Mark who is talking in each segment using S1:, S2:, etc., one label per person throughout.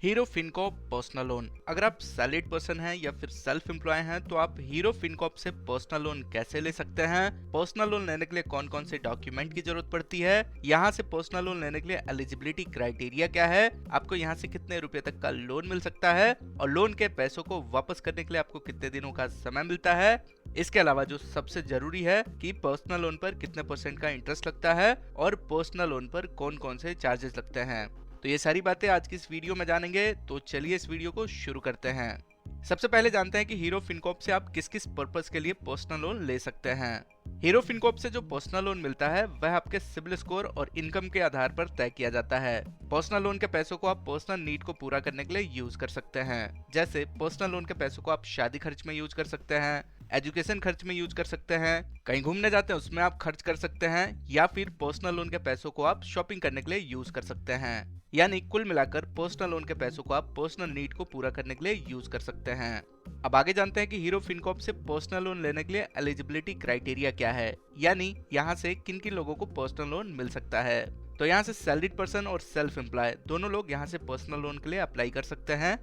S1: Hero Fincorp personal loan. अगर आप salaried person हैं या फिर सेल्फ एम्प्लॉय हैं तो आप हीरो फिनकॉर्प से पर्सनल लोन कैसे ले सकते हैं, पर्सनल लोन लेने के लिए कौन कौन से डॉक्यूमेंट की जरूरत पड़ती है, यहाँ से पर्सनल लोन लेने के लिए एलिजिबिलिटी क्राइटेरिया क्या है, आपको यहाँ से कितने रुपए तक का लोन मिल सकता है और लोन के पैसों को वापस करने के लिए आपको कितने दिनों का समय मिलता है। इसके अलावा जो सबसे जरूरी है कि पर्सनल लोन पर कितने % का इंटरेस्ट लगता है और पर्सनल लोन पर कौन कौन से चार्जेस लगते हैं, तो ये सारी बातें आज की इस वीडियो में जानेंगे। तो चलिए इस वीडियो को शुरू करते हैं। सबसे पहले जानते हैं कि हीरो फिनकॉर्प से आप किस किस पर्पस के लिए पर्सनल लोन ले सकते हैं। हीरो फिनकॉर्प से जो पर्सनल लोन मिलता है वह आपके सिबिल स्कोर और इनकम के आधार पर तय किया जाता है। पर्सनल लोन के पैसों को आप पर्सनल नीड को पूरा करने के लिए यूज कर सकते हैं। जैसे पर्सनल लोन के पैसों को आप शादी खर्च में यूज कर सकते हैं, एजुकेशन खर्च में यूज कर सकते हैं, कहीं घूमने जाते हैं उसमें आप खर्च कर सकते हैं, या फिर पर्सनल लोन के पैसों को आप शॉपिंग करने के लिए यूज कर सकते हैं। यानी कुल मिलाकर पर्सनल लोन के पैसों को आप पर्सनल नीड को पूरा करने के लिए यूज कर सकते हैं। अब आगे जानते हैं कि हीरो फिनकॉर्प से पर्सनल लोन लेने के लिए एलिजिबिलिटी क्राइटेरिया क्या है, यानी यहाँ से किन किन लोगों को पर्सनल लोन मिल सकता है। तो यहाँ से सैलरीड पर्सन और सेल्फ एम्प्लॉय दोनों लोग यहाँ से पर्सनल लोन के लिए अप्लाई कर सकते हैं।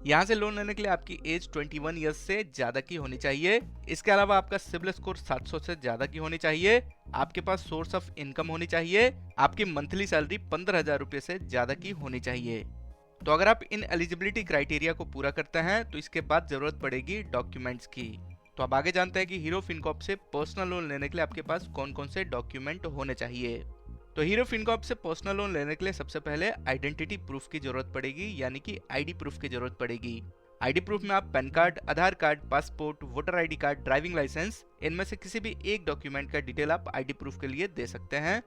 S1: यहाँ से लोन लेने के लिए आपकी एज 21 ईयर्स से ज्यादा की होनी चाहिए। इसके अलावा आपका सिबिल स्कोर 700 से ज्यादा की होनी चाहिए। आपके पास सोर्स ऑफ इनकम होनी चाहिए। आपकी मंथली सैलरी 15,000 रुपए से ज्यादा की होनी चाहिए। तो अगर आप इन एलिजिबिलिटी क्राइटेरिया को पूरा करते हैं तो इसके बाद जरूरत पड़ेगी डॉक्यूमेंट्स की। तो अब आगे जानते हैं कि हीरो फिनकॉर्प से पर्सनल लोन लेने के लिए आपके पास कौन कौन से डॉक्यूमेंट होने चाहिए। तो हीरो फिनकॉर्प से पर्सनल लोन लेने के लिए सबसे पहले आइडेंटिटी प्रूफ की जरूरत पड़ेगी, यानी कि आईडी प्रूफ की जरूरत पड़ेगी। आईडी प्रूफ में आप PAN card, Aadhaar card, passport, voter ID card, driving licence, इनमें से किसी भी एक डॉक्यूमेंट का डिटेल आप आईडी प्रूफ के लिए दे सकते हैं।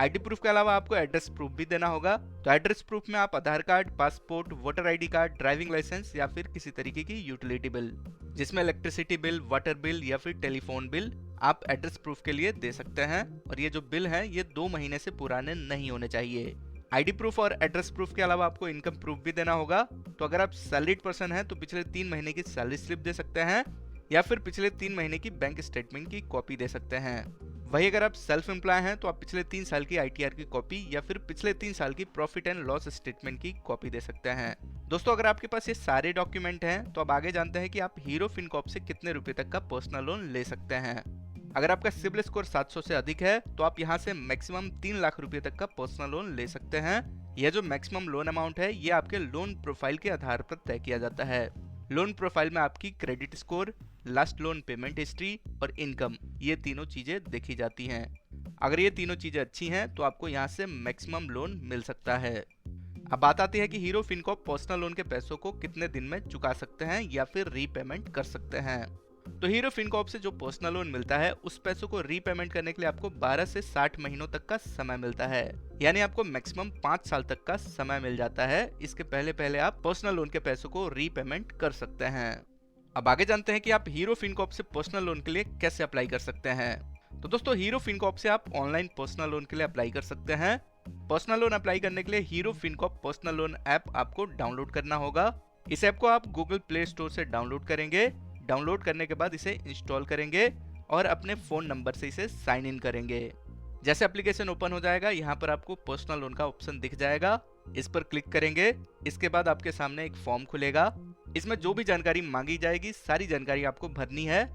S1: आईडी प्रूफ के अलावा आपको एड्रेस प्रूफ भी देना होगा। तो एड्रेस प्रूफ में आप Aadhaar card, passport, voter ID card, driving licence या फिर किसी तरीके की यूटिलिटी बिल, जिसमें इलेक्ट्रिसिटी बिल, वाटर बिल या फिर टेलीफोन बिल, आप एड्रेस प्रूफ के लिए दे सकते हैं। और ये जो बिल है ये 2 महीने से पुराने नहीं होने चाहिए। आईडी प्रूफ और एड्रेस प्रूफ के अलावा आपको इनकम प्रूफ भी देना होगा। तो अगर आप सैलरीड पर्सन हैं तो पिछले 3 महीने की सैलरी स्लिप दे सकते हैं या फिर पिछले 3 महीने की बैंक स्टेटमेंट की कॉपी दे सकते हैं। वही अगर आप सेल्फ एम्प्लॉय हैं तो आप पिछले 3 साल की आईटीआर की कॉपी या फिर पिछले 3 साल की प्रॉफिट एंड लॉस स्टेटमेंट की कॉपी दे सकते हैं। दोस्तों अगर आपके पास ये सारे डॉक्यूमेंट हैं तो अब आगे जानते हैं कि आप हीरो फिनकॉर्प से कितने रुपए तक का पर्सनल लोन ले सकते हैं। अगर आपका सिबिल स्कोर 700 से अधिक है तो आप यहाँ से मैक्सिमम 3 लाख रुपए तक का पर्सनल लोन ले सकते हैं। यह जो मैक्सिमम लोन अमाउंट है ये आपके लोन प्रोफाइल के आधार पर तय किया जाता है। लोन प्रोफाइल में आपकी credit score, last loan payment history और इनकम, ये तीनों चीजें देखी जाती हैं। अगर ये तीनों चीजें अच्छी हैं तो आपको यहाँ से मैक्सिमम लोन मिल सकता है। अब बात आती है कि हीरो फिनकॉर्प पर्सनल लोन के पैसों को कितने दिन में चुका सकते हैं या फिर रीपेमेंट कर सकते हैं। तो हीरो फिनकॉर्प से जो पर्सनल लोन मिलता है उस पैसों को रीपेमेंट करने के लिए आपको 12 से 60 महीनों तक का समय मिलता है, यानी आपको मैक्सिमम 5 साल तक का समय मिल जाता है। इसके पहले पहले आप पर्सनल लोन के पैसों को रीपेमेंट कर सकते हैं। अब आगे जानते हैं कि आप हीरो फिनकॉर्प से पर्सनल लोन के लिए कैसे अप्लाई कर सकते हैं। तो दोस्तों हीरो फिनकॉर्प से आप ऑनलाइन पर्सनल लोन के लिए अप्लाई कर सकते हैं। पर्सनल लोन अप्लाई करने के लिए hero Fincorp personal loan app आपको डाउनलोड करना होगा। इस ऐप को आप गूगल प्ले स्टोर से डाउनलोड करेंगे। डाउनलोड करने के बाद इसे इंस्टॉल करेंगे और अपने फोन नंबर से इसे साइन इन करेंगे। जैसे एप्लीकेशन ओपन हो जाएगा यहाँ पर आपको पर्सनल लोन का ऑप्शन दिख जाएगा, इस पर क्लिक करेंगे। इसके बाद आपके सामने एक फॉर्म खुलेगा। इसमें जो भी जानकारी मांगी जाएगी सारी जानकारी आपको भरनी है।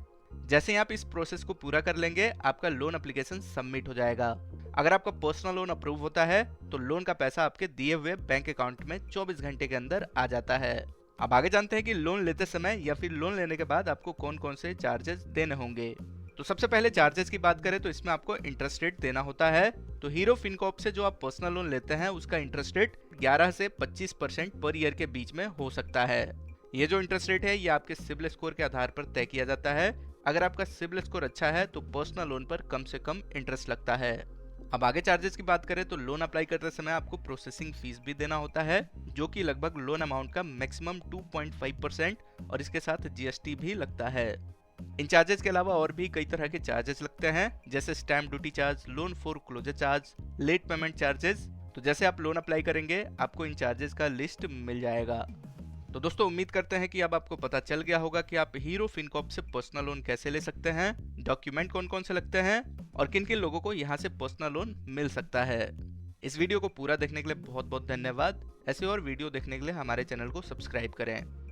S1: जैसे ही आप इस प्रोसेस को पूरा कर लेंगे आपका लोन एप्लीकेशन सबमिट हो जाएगा। अगर आपका पर्सनल लोन अप्रूव होता है तो लोन का पैसा आपके दिए हुए बैंक अकाउंट में 24 घंटे के अंदर आ जाता है। अब आगे जानते हैं कि लोन लेते समय या फिर लोन लेने के बाद आपको कौन कौन से चार्जेस देने होंगे। तो सबसे पहले चार्जेस की बात करें तो इसमें आपको इंटरेस्ट रेट देना होता है। तो हीरो फिनकॉर्प से जो आप पर्सनल लोन लेते हैं उसका इंटरेस्ट रेट 11 से 25% पर ईयर के बीच में हो सकता है। ये जो इंटरेस्ट रेट है ये आपके सिबिल स्कोर के आधार पर तय किया जाता है। अगर आपका सिबिल स्कोर अच्छा है तो पर्सनल लोन पर कम से कम इंटरेस्ट लगता है। अब आगे चार्जेस की बात करें तो लोन अप्लाई करते समय आपको प्रोसेसिंग फीस भी देना होता है, जो कि लगभग लोन अमाउंट का मैक्सिमम 2.5% और इसके साथ जीएसटी भी लगता है। इन चार्जेस के अलावा और भी कई तरह के चार्जेस लगते हैं, जैसे stamp duty charge, loan foreclosure charge, late payment charges. तो जैसे आप लोन अप्लाई करेंगे आपको इन चार्जेस का लिस्ट मिल जाएगा। तो दोस्तों उम्मीद करते हैं कि अब आपको पता चल गया होगा कि आप हीरो फिनकॉर्प से पर्सनल लोन कैसे ले सकते हैं, डॉक्यूमेंट कौन कौन से लगते हैं और किन किन लोगों को यहाँ से पर्सनल लोन मिल सकता है। इस वीडियो को पूरा देखने के लिए बहुत बहुत धन्यवाद। ऐसे और वीडियो देखने के लिए हमारे चैनल को सब्सक्राइब करें।